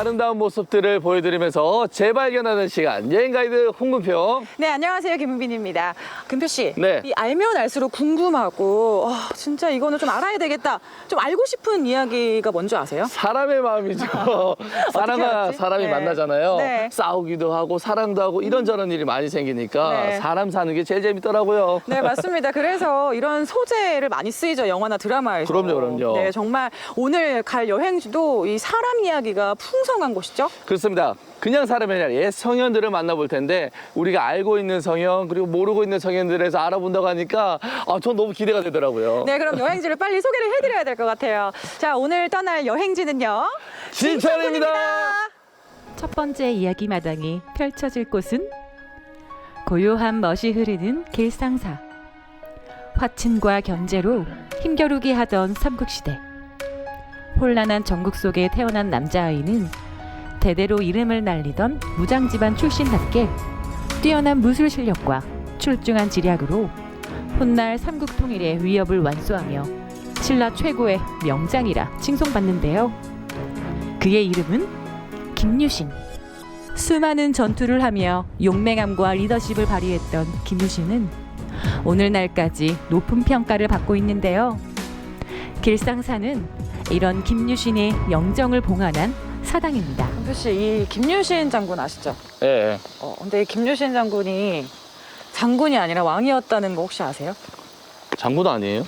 아름다운 모습들을 보여드리면서 재발견하는 시간, 여행가이드 홍금표. 네, 안녕하세요. 김은빈입니다. 금표 씨, 네. 이 알면 알수록 궁금하고 진짜 이거는 좀 알아야 되겠다. 좀 알고 싶은 이야기가 뭔지 아세요? 사람의 마음이죠. 사람과 알았지? 사람이 네. 만나잖아요. 네. 싸우기도 하고 사랑도 하고 이런저런 일이 많이 생기니까 네. 사람 사는 게 제일 재밌더라고요. 네, 맞습니다. 그래서 이런 소재를 많이 쓰이죠. 영화나 드라마에서. 그럼요. 네, 정말 오늘 갈 여행지도 이 사람 이야기가 풍성한 곳이죠. 그렇습니다. 그냥 사람이 아니라 옛 성현들을 만나볼 텐데 우리가 알고 있는 성현 그리고 모르고 있는 성현들에서 알아본다고 하니까 전 너무 기대가 되더라고요. 네, 그럼 여행지를 빨리 소개를 해드려야 될 것 같아요. 자, 오늘 떠날 여행지는요. 진천입니다. 첫 번째 이야기 마당이 펼쳐질 곳은 고요한 멋이 흐르는 길상사. 화친과 견제로 힘겨루기 하던 삼국시대. 혼란한 전국 속에 태어난 남자아이는 대대로 이름을 날리던 무장집안 출신답게 뛰어난 무술 실력과 출중한 지략으로 훗날 삼국 통일의 위협을 완수하며 신라 최고의 명장이라 칭송받는데요. 그의 이름은 김유신. 수많은 전투를 하며 용맹함과 리더십을 발휘했던 김유신은 오늘날까지 높은 평가를 받고 있는데요. 길상사는 이런 김유신의 영정을 봉안한 사당입니다. 금표 씨, 이 김유신 장군 아시죠? 예. 근데 이 김유신 장군이 장군이 아니라 왕이었다는 거 혹시 아세요? 장군 아니에요?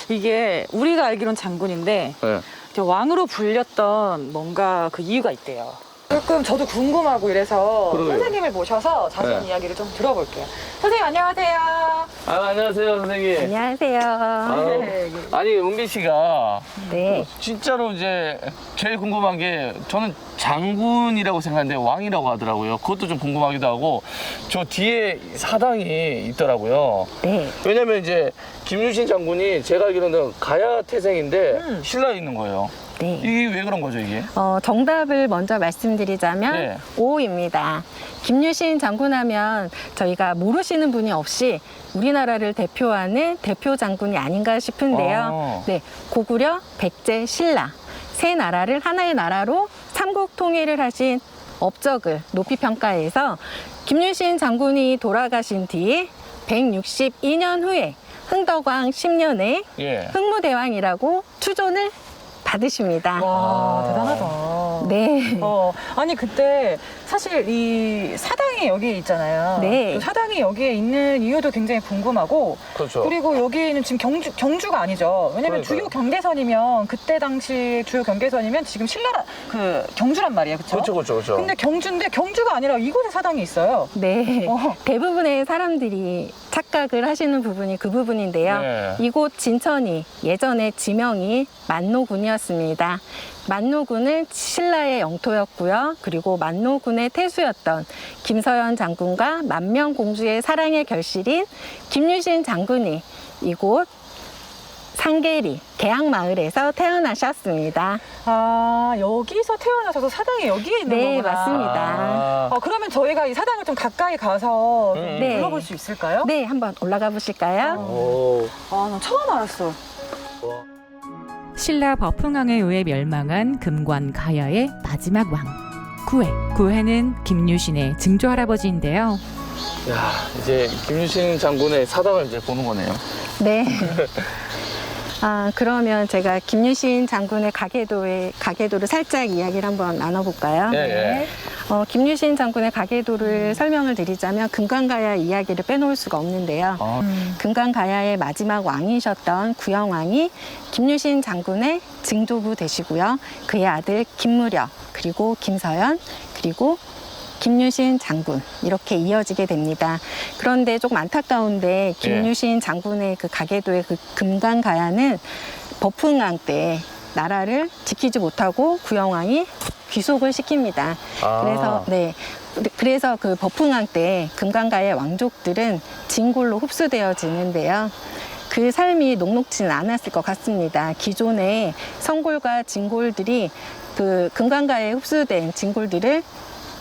이게 우리가 알기론 장군인데 예. 이렇게 왕으로 불렸던 뭔가 그 이유가 있대요. 조금 저도 궁금하고 이래서 그러게요. 선생님을 모셔서 자세한 네. 이야기를 좀 들어볼게요. 선생님 안녕하세요. 안녕하세요, 선생님. 안녕하세요. 아니, 은비 씨가 네. 진짜로 이제 제일 궁금한 게 저는 장군이라고 생각하는데 왕이라고 하더라고요. 그것도 좀 궁금하기도 하고 저 뒤에 사당이 있더라고요. 네. 왜냐면 이제 김유신 장군이 제가 알기로는 가야 태생인데 신라에 있는 거예요. 네. 이게 왜 그런 거죠, 이게? 정답을 먼저 말씀드리자면 네. O입니다. 김유신 장군하면 저희가 모르시는 분이 없이 우리나라를 대표하는 대표 장군이 아닌가 싶은데요. 네. 고구려, 백제, 신라 세 나라를 하나의 나라로 삼국 통일을 하신 업적을 높이 평가해서 김유신 장군이 돌아가신 뒤에 162년 후에 흥덕왕 10년에 예. 흥무대왕이라고 추존을 받으십니다. 와, 대단하다. 네. 아니 그때 사실 이 사당이 여기 있잖아요. 네. 그 사당이 여기에 있는 이유도 굉장히 궁금하고 그렇죠. 그리고 여기는 지금 경주가 아니죠. 왜냐면 그러니까요. 주요 경계선이면 그때 당시 주요 경계선이면 지금 신라 그 경주란 말이에요. 그렇죠. 근데 경주인데 경주가 아니라 이곳에 사당이 있어요. 네. 어. 대부분의 사람들이 착각을 하시는 부분이 그 부분인데요. 네. 이곳 진천이 예전에 지명이 만노군이었습니다. 만노군은 신라의 영토였고요. 그리고 만노군의 태수였던 김서연 장군과 만명공주의 사랑의 결실인 김유신 장군이 이곳 상계리 계양마을에서 태어나셨습니다. 아, 여기서 태어나셔서 사당이 여기에 있는 네, 거구나. 맞습니다. 그러면 저희가 이 사당을 좀 가까이 가서 좀 네. 둘러볼 수 있을까요? 네, 한번 올라가 보실까요? 오. 나 처음 알았어. 신라 버풍왕에 의해 멸망한 금관 가야의 마지막 왕 구회. 구회는 김유신의 증조 할아버지인데요. 야, 이제 김유신 장군의 사당을 이제 보는 거네요. 네. 그러면 제가 김유신 장군의 가계도를 살짝 이야기를 한번 나눠볼까요? 예. 김유신 장군의 가계도를 설명을 드리자면 금관가야 이야기를 빼놓을 수가 없는데요. 금관가야의 마지막 왕이셨던 구영왕이 김유신 장군의 증조부 되시고요. 그의 아들 김무려, 그리고 김서연, 그리고 김유신 장군 이렇게 이어지게 됩니다. 그런데 조금 안타까운데 김유신 장군의 그 가계도의 그 금관가야는 버풍왕 때 나라를 지키지 못하고 구영왕이 귀속을 시킵니다. 그래서 그 버풍왕 때 금관가의 왕족들은 진골로 흡수되어지는데요. 그 삶이 녹록지는 않았을 것 같습니다. 기존의 성골과 진골들이 그 금관가에 흡수된 진골들을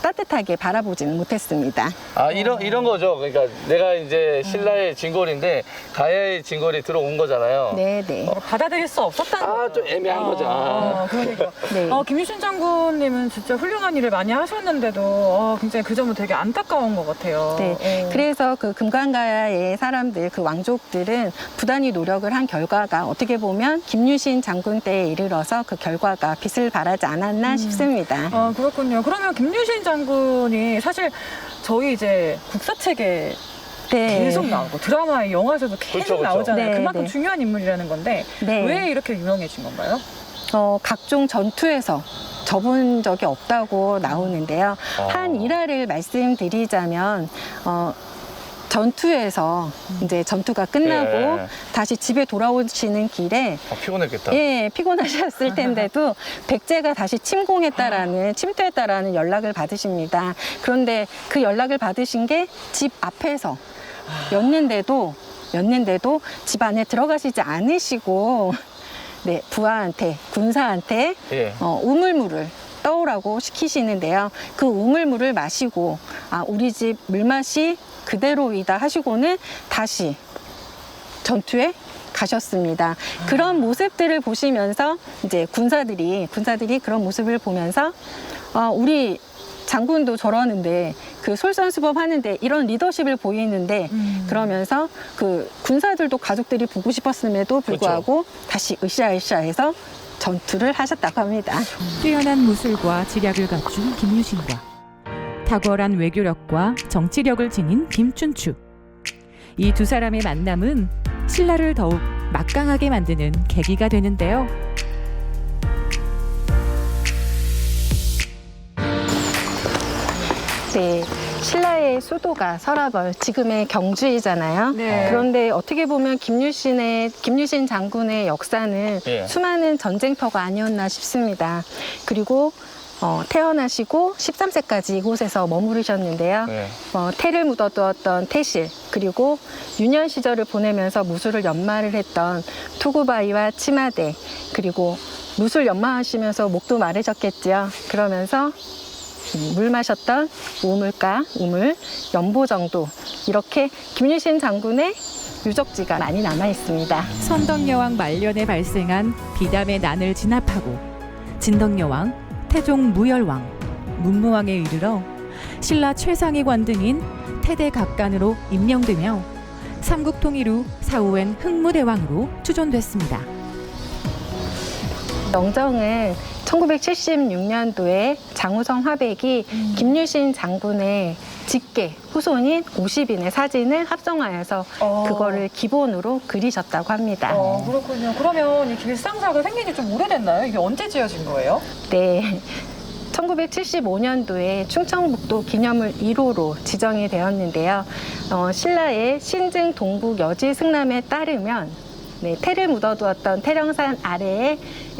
따뜻하게 바라보지는 못했습니다. 아, 이런 거죠. 그러니까 내가 이제 신라의 진골인데 가야의 진골이 들어온 거잖아요. 네네. 받아들일 수 없었다는 거죠. 좀 애매한 거죠. 그러니까. 네. 김유신 장군님은 진짜 훌륭한 일을 많이 하셨는데도 굉장히 그 점은 되게 안타까운 것 같아요. 네. 그래서 그 금관가야의 사람들, 그 왕족들은 부단히 노력을 한 결과가 어떻게 보면 김유신 장군 때에 이르러서 그 결과가 빛을 발하지 않았나 싶습니다. 그렇군요. 그러면 김유신 장군이 사실 저희 이제 국사책에 네. 계속 나오고 드라마에 영화에서도 계속 그렇죠. 나오잖아요. 네, 그만큼 네. 중요한 인물이라는 건데 네. 왜 이렇게 유명해진 건가요? 각종 전투에서 접은 적이 없다고 나오는데요. 한 일화를 말씀드리자면, 전투에서 이제 전투가 끝나고 예. 다시 집에 돌아오시는 길에 피곤했겠다. 예, 피곤하셨을 텐데도 백제가 다시 침투했다라는 연락을 받으십니다. 그런데 그 연락을 받으신 게 집 앞에서 였는데도 집 안에 들어가시지 않으시고 네, 부하한테, 군사한테 예. 우물물을 떠오라고 시키시는데요. 그 우물물을 마시고 우리 집 물맛이 그대로이다 하시고는 다시 전투에 가셨습니다. 그런 모습들을 보시면서 이제 군사들이 그런 모습을 보면서 우리 장군도 저러는데 그 솔선수범하는데 이런 리더십을 보이는데 그러면서 그 군사들도 가족들이 보고 싶었음에도 불구하고 다시 으쌰으쌰해서 전투를 하셨다고 합니다. 뛰어난 무술과 지략을 갖춘 김유신과 탁월한 외교력과 정치력을 지닌 김춘추. 이 두 사람의 만남은 신라를 더욱 막강하게 만드는 계기가 되는데요. 네, 신라의 수도가 서라벌, 지금의 경주이잖아요. 네. 그런데 어떻게 보면 김유신 장군의 역사는 예. 수많은 전쟁터가 아니었나 싶습니다. 그리고 태어나시고 13세까지 이곳에서 머무르셨는데요. 예. 태를 묻어두었던 태실, 그리고 유년 시절을 보내면서 무술을 연마를 했던 투구바위와 치마대, 그리고 무술 연마하시면서 목도 마르셨겠죠. 그러면서 물 마셨던 우물가, 우물, 연보정도, 이렇게 김유신 장군의 유적지가 많이 남아 있습니다. 선덕여왕 말년에 발생한 비담의 난을 진압하고 진덕여왕, 태종 무열왕, 문무왕에 이르러 신라 최상위 관등인 태대각간으로 임명되며 삼국통일 후 사후엔 흥무대왕으로 추존됐습니다. 영정은 1976년도에 장우성 화백이 김유신 장군의 직계 후손인 50인의 사진을 합성하여서 그거를 기본으로 그리셨다고 합니다. 그렇군요. 그러면 이 길상사가 생긴 지 좀 오래됐나요? 이게 언제 지어진 거예요? 네. 1975년도에 충청북도 기념물 1호로 지정이 되었는데요. 신라의 신증 동북 여지 승남에 따르면 태를 묻어두었던 태령산 아래에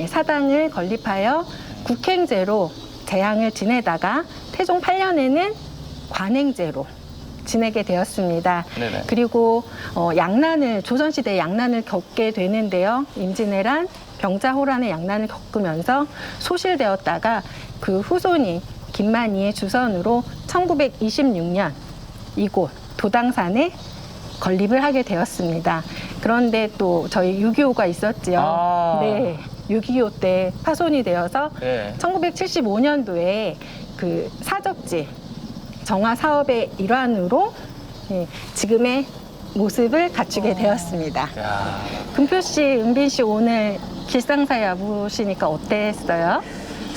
사당을 건립하여 국행제로 재향을 지내다가 태종 8년에는 관행제로 지내게 되었습니다. 네네. 그리고 조선시대 양난을 겪게 되는데요. 임진왜란, 병자호란의 양난을 겪으면서 소실되었다가 그 후손이 김만희의 주선으로 1926년 이곳 도당산에 건립을 하게 되었습니다. 그런데 또 저희 6.25가 있었죠. 네, 6.25 때 파손이 되어서 예. 1975년도에 그 사적지 정화 사업의 일환으로 지금의 모습을 갖추게 되었습니다. 야. 금표 씨, 은빈 씨 오늘 길상사에 와보시니까 어땠어요?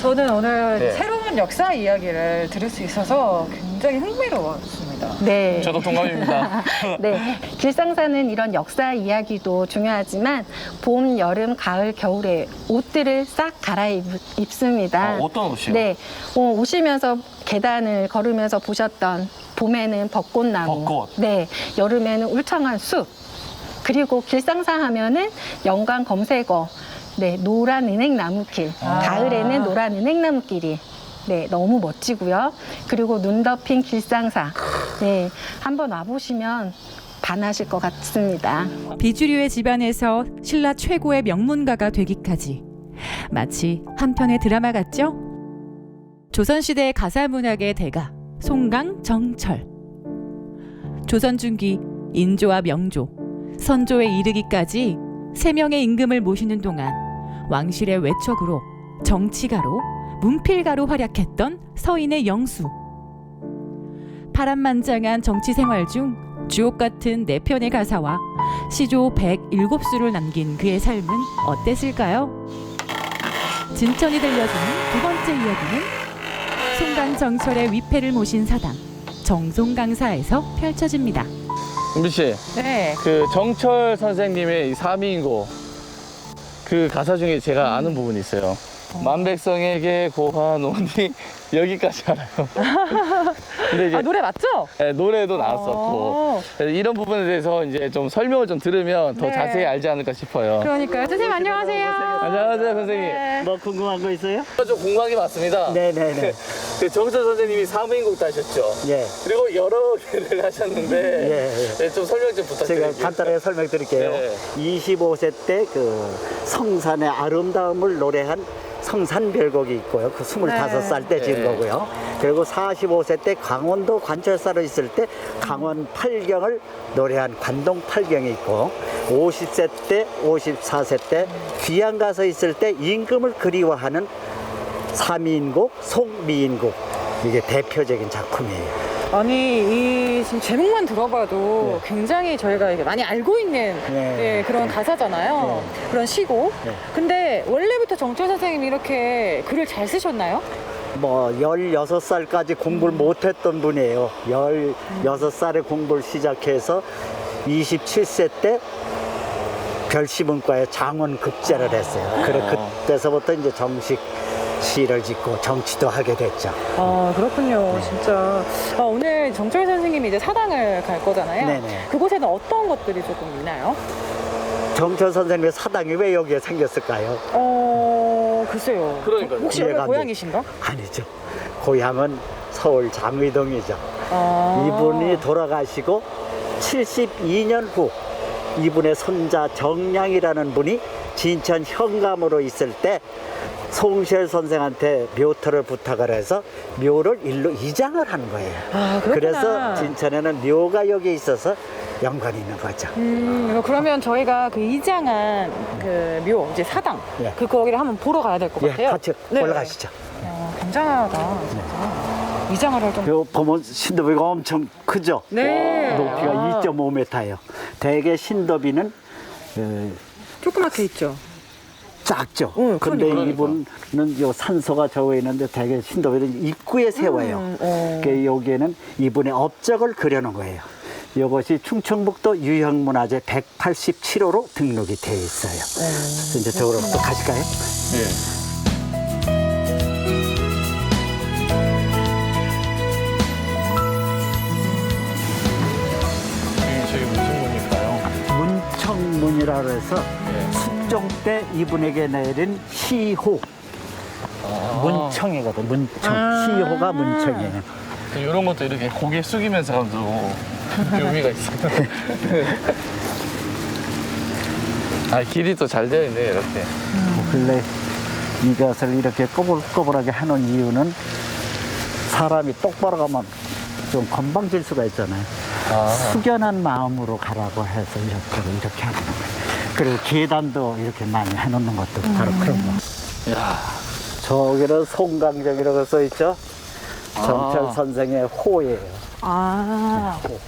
저는 오늘 네. 새로운 역사 이야기를 들을 수 있어서 굉장히 흥미로웠습니다. 네. 저도 동감입니다. 네, 길상사는 이런 역사 이야기도 중요하지만 봄, 여름, 가을, 겨울에 옷들을 싹 갈아입습니다. 어떤 옷이요? 네, 오시면서 계단을 걸으면서 보셨던 봄에는 벚꽃나무, 벚꽃. 네, 여름에는 울창한 숲, 그리고 길상사 하면은 영광 검색어, 네, 노란 은행나무길, 가을에는 노란 은행나무길이 네, 너무 멋지고요. 그리고 눈 덮인 길상사, 네, 한번 와보시면 반하실 것 같습니다. 비주류의 집안에서 신라 최고의 명문가가 되기까지 마치 한 편의 드라마 같죠? 조선시대 가사문학의 대가 송강 정철. 조선 중기 인조와 명조, 선조에 이르기까지 3명의 임금을 모시는 동안 왕실의 외척으로 정치가로, 문필가로 활약했던 서인의 영수. 파란만장한 정치 생활 중 주옥 같은 4편의 가사와 시조 107수를 남긴 그의 삶은 어땠을까요? 진천이 들려주는 두 번째 이야기는 송강정철의 위패를 모신 사당 정송강사에서 펼쳐집니다. 은비 씨, 네. 그 정철 선생님의 이 사미인고 그 가사 중에 제가 아는 부분이 있어요. 만백성에게 고하노니 여기까지 알아요. 근데 이제 노래 맞죠? 네, 노래도 나왔었고 이런 부분에 대해서 이제 좀 설명을 좀 들으면 더 네. 자세히 알지 않을까 싶어요. 그러니까요. 선생님 안녕하세요. 안녕하세요, 선생님. 네. 뭐 궁금한 거 있어요? 좀 궁금한 게 많습니다. 네네네. 그 정철 선생님이 사무인국 따셨죠. 예. 그리고 여러 개를 하셨는데 예, 네, 좀 설명 좀 부탁드릴게요. 제가 간단하게 설명드릴게요. 네. 25세 때 그 성산의 아름다움을 노래한 성산별곡이 있고요. 그 25살 때 지은 네. 거고요. 그리고 45세 때 강원도 관철사로 있을 때 강원 팔경을 노래한 관동 팔경이 있고 50세 때, 54세 때 귀양 가서 있을 때 임금을 그리워하는 사미인곡, 송미인곡 이게 대표적인 작품이에요. 아니 이 지금 제목만 들어봐도 굉장히 저희가 이게 많이 알고 있는 네. 그런 가사잖아요. 그런 시곡. 네. 근데 원래부터 정철 선생님이 이렇게 글을 잘 쓰셨나요? 뭐 16살까지 공부를 못했던 분이에요. 16살에 공부를 시작해서 27세 때 별시문과에 장원급제를 했어요. 그래 그때서부터 이제 정식 시를 짓고 정치도 하게 됐죠. 아 그렇군요. 진짜. 오늘 정철 선생님이 이제 사당을 갈 거잖아요. 네네. 그곳에는 어떤 것들이 조금 있나요? 정철 선생님의 사당이 왜 여기에 생겼을까요? 글쎄요. 그러니까요. 혹시 여기 이해가 안 돼. 고향이신가? 아니죠. 고향은 서울 장의동이죠. 아. 이분이 돌아가시고 72년 후 이분의 손자 정량이라는 분이 진천 현감으로 있을 때 송시열 선생한테 묘터를 부탁을 해서 묘를 일로 이장을 한 거예요. 아, 그렇구나. 그래서 진천에는 묘가 여기 있어서 연관이 있는 거죠. 그러면 저희가 그 이장한 그 묘, 이제 사당, 예. 거기를 한번 보러 가야 될 것 예, 같아요. 같이 네. 올라가시죠. 굉장하다, 진짜. 이장을 할 정도. 요 보면 신도비가 엄청 크죠? 네. 높이가 2.5m예요. 대개 신도비는 조그맣게 있죠. 작죠. 그러니까. 근데 이분은 요 산소가 저에 있는데 대개 신도비는 입구에 세워요. 그 여기에는 이분의 업적을 그려놓은 거예요. 이것이 충청북도 유형문화재 187호로 등록이 되어 있어요. 이제 저기로 또 가실까요? 네. 저기 무슨 문일까요? 문청문이라고 해서 네. 숙종 때 이분에게 내린 시호. 문청이거든. 문청. 시호가 문청이에요. 이런 것도 이렇게 고개 숙이면서 하면 의미가 있어요. 아, 길이 또 잘 되어 있네, 이렇게. 근데 이것을 이렇게 꼬불꼬불하게 하는 이유는 사람이 똑바로 가면 좀 건방질 수가 있잖아요. 숙연한 마음으로 가라고 해서 이렇게 하는 거예요. 그리고 계단도 이렇게 많이 해놓는 것도 바로 그런 거. 야, 저기는 송강정이라고 써있죠? 정철 선생의 호예요. 호.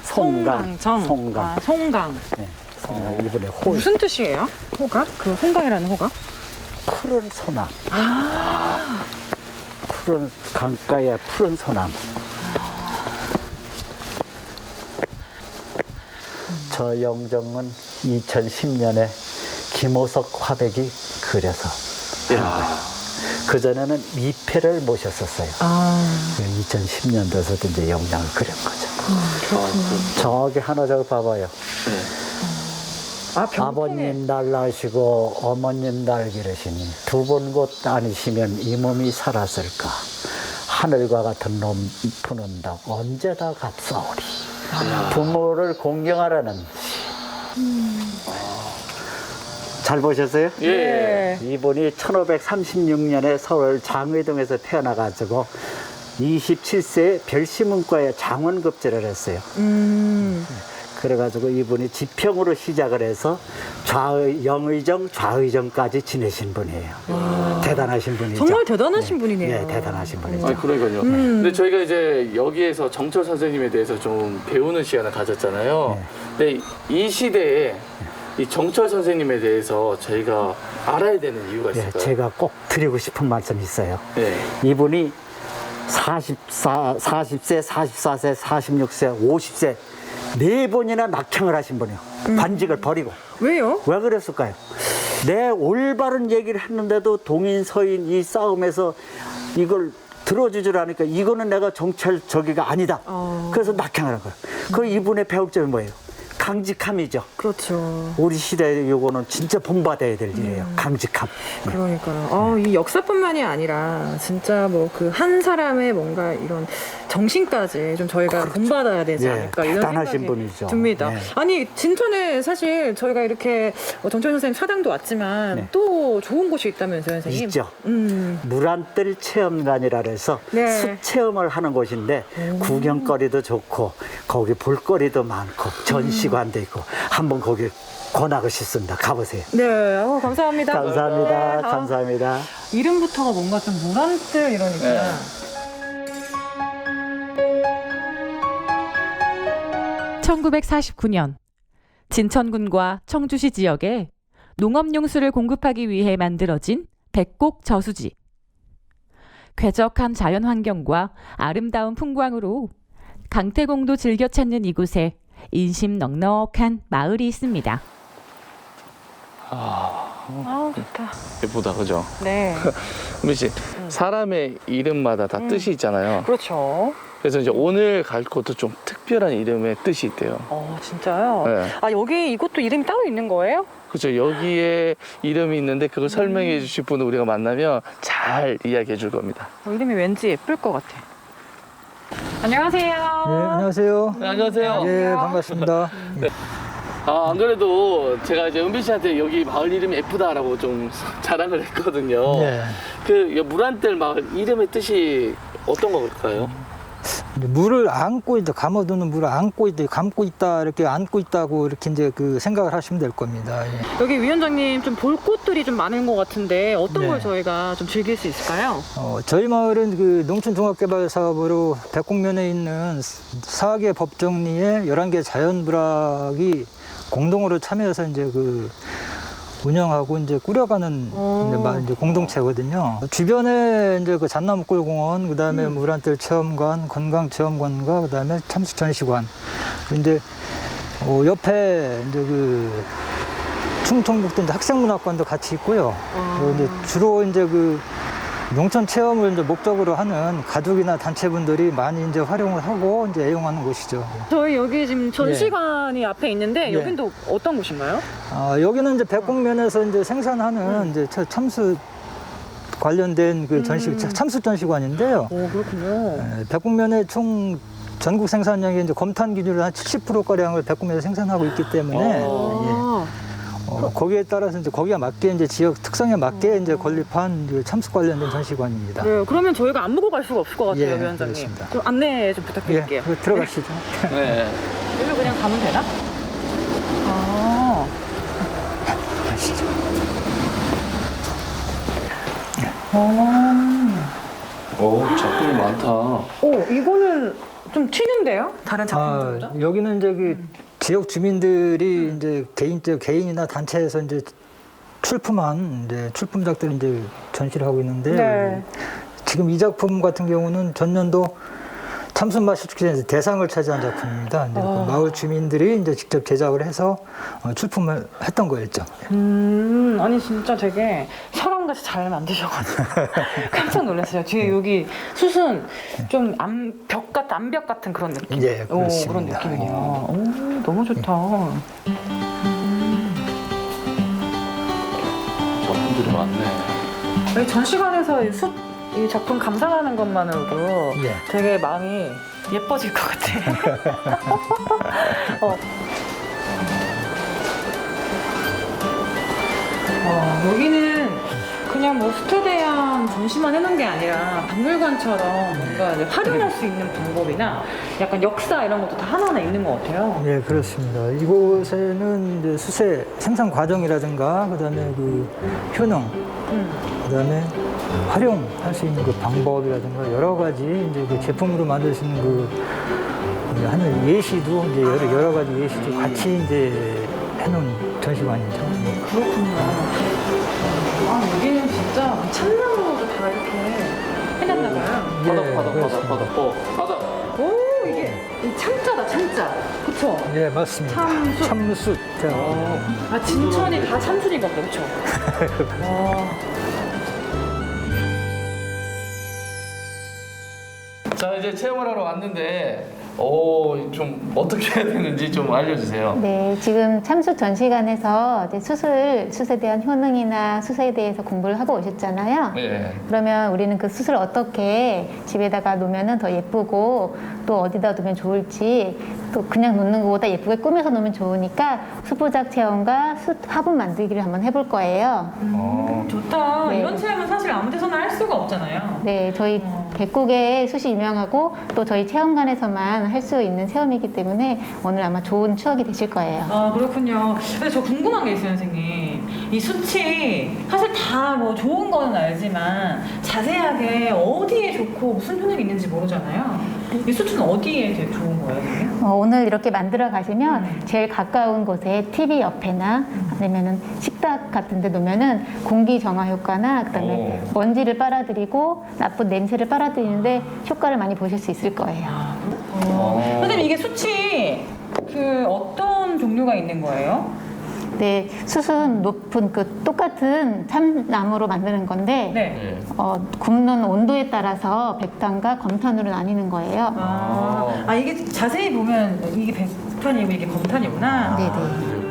송강. 송강. 송강. 네, 송강. 이분의 호. 무슨 뜻이에요? 호가? 그 송강이라는 호가? 푸른 소나무. 푸른 강가의 푸른 소나무. 저 영정은 2010년에 김호석 화백이 그려서 그전에는 미패를 모셨었어요. 2010년도에서도 이제 영장을 그린 거죠. 저기 하나 저기 봐봐요. 아버님 날 낳으시고 어머님 날 기르시니 두 번 곧 아니시면 이 몸이 살았을까. 하늘과 같은 높은 언덕 언제 다 값싸오리. 부모를 공경하라는 잘 보셨어요? 예. 이분이 1536년에 서울 장의동에서 태어나가지고 27세에 별시문과에 장원급제를 했어요. 그래가지고 이분이 지평으로 시작을 해서 영의정, 좌의정까지 지내신 분이에요. 대단하신 분이죠. 정말 대단하신 분이네요. 네, 대단하신 분이죠. 아, 그러니까요. 근데 저희가 이제 여기에서 정철 선생님에 대해서 좀 배우는 시간을 가졌잖아요. 근데 이 시대에 이 정철 선생님에 대해서 저희가 알아야 되는 이유가 예, 있을까요? 제가 꼭 드리고 싶은 말씀이 있어요. 네. 이분이 40세, 44세, 46세, 50세 네 번이나 낙향을 하신 분이에요. 관직을 버리고. 왜요? 왜 그랬을까요? 내 올바른 얘기를 했는데도 동인 서인 이 싸움에서 이걸 들어주질 않으니까 이거는 내가 정찰 저기가 아니다. 그래서 낙향을 한 거예요. 그 이분의 배울 점이 뭐예요? 강직함이죠. 그렇죠. 우리 시대에 요거는 진짜 본받아야 될 일이에요. 강직함. 그러니까요. 이 역사뿐만이 아니라 진짜 뭐 그 한 사람의 뭔가 이런 정신까지 좀 저희가 본받아야 되지 예, 않을까 이런 대단하신 생각이 분이죠. 듭니다. 예. 아니 진천에 사실 저희가 이렇게 정철 선생님 사당도 왔지만 네. 또 좋은 곳이 있다면서요, 선생님? 있죠. 음. 물안뜰 체험관이라 해서 네. 숲 체험을 하는 곳인데 구경거리도 좋고 거기 볼거리도 많고 전시관도 있고 한번 거기 권하고 싶습니다. 가보세요. 네, 감사합니다. 감사합니다. 네, 감사합니다. 이름부터가 뭔가 좀 물안뜰 이러니까. 네. 1949년 진천군과 청주시 지역에 농업용수를 공급하기 위해 만들어진 백곡 저수지. 쾌적한 자연환경과 아름다운 풍광으로 강태공도 즐겨 찾는 이곳에 인심 넉넉한 마을이 있습니다. 좋다. 예쁘다, 그죠? 네. 은비 씨, 사람의 이름마다 다 뜻이 있잖아요. 그렇죠. 그래서 이제 오늘 갈 곳도 좀 특별한 이름의 뜻이 있대요. 진짜요? 네. 여기 이곳도 이름이 따로 있는 거예요? 그렇죠. 여기에 이름이 있는데 그걸 설명해 주실 분을 우리가 만나면 잘 이야기해 줄 겁니다. 이름이 왠지 예쁠 것 같아. 안녕하세요. 네, 안녕하세요. 네, 안녕하세요. 예, 반갑습니다. 안 그래도 제가 이제 은비 씨한테 여기 마을 이름이 예쁘다라고 좀 자랑을 했거든요. 네. 그 물안뜰 마을 이름의 뜻이 어떤 걸까요? 이제 물을 안고 있다, 감아두는 물을 안고 있다, 감고 있다, 이렇게 안고 있다고 이렇게 이제 그 생각을 하시면 될 겁니다. 예. 여기 위원장님 좀 볼 곳들이 좀 많은 것 같은데 어떤 네. 걸 저희가 좀 즐길 수 있을까요? 저희 마을은 그 농촌종합개발 사업으로 백곡면에 있는 4개 법정리에 11개 자연부락이 공동으로 참여해서 이제 그 운영하고 이제 꾸려가는 이제 공동체거든요. 주변에 이제 그 잣나무골공원, 그다음에 물안뜰 체험관, 건강체험관과 그다음에 참수전시관. 이제 옆에 이제 그 충청북도 이제 학생문화관도 같이 있고요. 그리고 이제 주로 이제 그 농촌 체험을 이제 목적으로 하는 가족이나 단체분들이 많이 이제 활용을 하고 이제 애용하는 곳이죠. 저희 여기 지금 전시관이 앞에 있는데 예. 여긴 또 어떤 곳인가요? 여기는 이제 백곡면에서 이제 생산하는 이제 참수 관련된 그 참수 전시관인데요. 오, 그렇군요. 백곡면의 총 전국 생산량의 이제 검탄 기준으로 한 70%가량을 백곡면에서 생산하고 있기 때문에 거기에 따라서 이제 거기에 맞게 이제 지역 특성에 맞게 이제 건립한 이제 참수 관련된 전시관입니다. 네, 그러면 저희가 안 보고 갈 수가 없을 것 같아요, 예, 위원장님. 그렇습니다. 좀 안내 좀 부탁드릴게요. 예, 들어가시죠. 네. 여기로 그냥 가면 되나? 가시죠. 오, 작품이 많다. 이거는 좀 튀는데요? 다른 작품들보다? 여기는 이제 그 지역 주민들이 이제 개인이나 단체에서 이제 출품한 이제 출품작들을 이제 전시를 하고 있는데요. 네. 지금 이 작품 같은 경우는 전년도 참순마실 축제에서 대상을 차지한 작품입니다. 이제 그 마을 주민들이 이제 직접 제작을 해서 출품을 했던 거였죠. 아니 진짜 되게 사람같이 잘 만드셔가지고 깜짝 놀랐어요. 뒤에 여기 숯은 좀 암벽 같은 그런 느낌. 예, 그렇습니다. 그런 느낌이네요. 너무 좋다. 작품들이 많네. 여기 전시관에서 이 작품 감상하는 것만으로도 예. 되게 마음이 예뻐질 것 같아. 여기는 그냥 뭐 수태대양 전시만 해놓은 게 아니라 박물관처럼 뭔가 이제 활용할 수 있는 방법이나 약간 역사 이런 것도 다 하나하나 있는 것 같아요. 예, 그렇습니다. 이곳에는 이제 수세 생산 과정이라든가, 그다음에 그 효능, 그다음에 활용할 수 있는 그 방법이라든가 여러 가지 이제 그 제품으로 만들 수 있는 그 하는 예시도 이제 여러 가지 예시도 같이 이제 해놓은 전시관이죠. 그렇군요. 여기는 진짜 참나무로도 다 이렇게 해놨나 봐요. 바닥. 오, 이게 이 참자다, 참자. 그쵸? 예, 맞습니다. 참숯. 참숯. 자, 진천이 다 참숯인가 보다, 그쵸? 자, 이제 체험을 하러 왔는데, 좀 어떻게 해야 되는지 좀 알려주세요. 네, 지금 참숯 전시관에서 이제 숯에 대한 효능이나 숯에 대해서 공부를 하고 오셨잖아요. 네. 그러면 우리는 그 숯을 어떻게 집에다가 놓으면 더 예쁘고 또 어디다 두면 좋을지 또 그냥 놓는 것보다 예쁘게 꾸며서 놓으면 좋으니까 숯부작 체험과 숯 화분 만들기를 한번 해볼 거예요. 좋다. 네. 이런 체험은 사실 아무 데서나 할 수가 없잖아요. 네, 저희 백곡의 숯이 유명하고 또 저희 체험관에서만 할 수 있는 체험이기 때문에 오늘 아마 좋은 추억이 되실 거예요. 그렇군요. 근데 저 궁금한 게 있어요, 선생님. 이 숯이 사실 다 뭐 좋은 거는 알지만 자세하게 어디에 좋고 무슨 효능이 있는지 모르잖아요. 이 숯은 어디에 되게 좋은 거예요, 선생님? 오늘 이렇게 만들어 가시면 제일 가까운 곳에 TV 옆에나 아니면은 식탁 같은 데 놓으면은 공기 정화 효과나 그다음에 먼지를 빨아들이고 나쁜 냄새를 빨아들이는데 효과를 많이 보실 수 있을 거예요. 선생님, 이게 숯이 그 어떤 종류가 있는 거예요? 네, 숯은 높은 그 똑같은 참나무로 만드는 건데 네. 굽는 온도에 따라서 백탄과 검탄으로 나뉘는 거예요. 이게 자세히 보면 이게 백탄이고 이게 검탄이구나. 네네.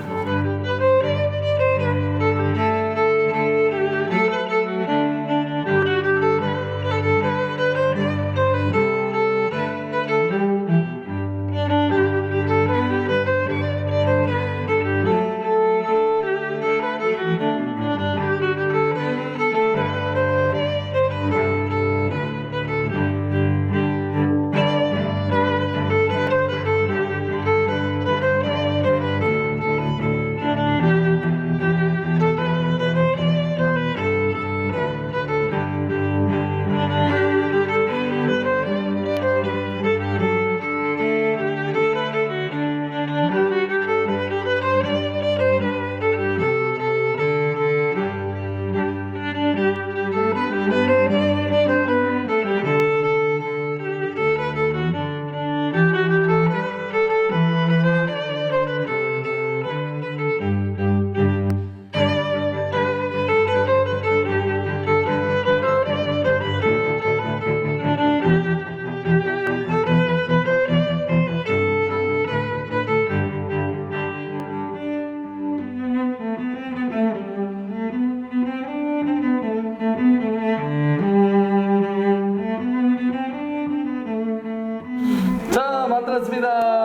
자, 만들었습니다.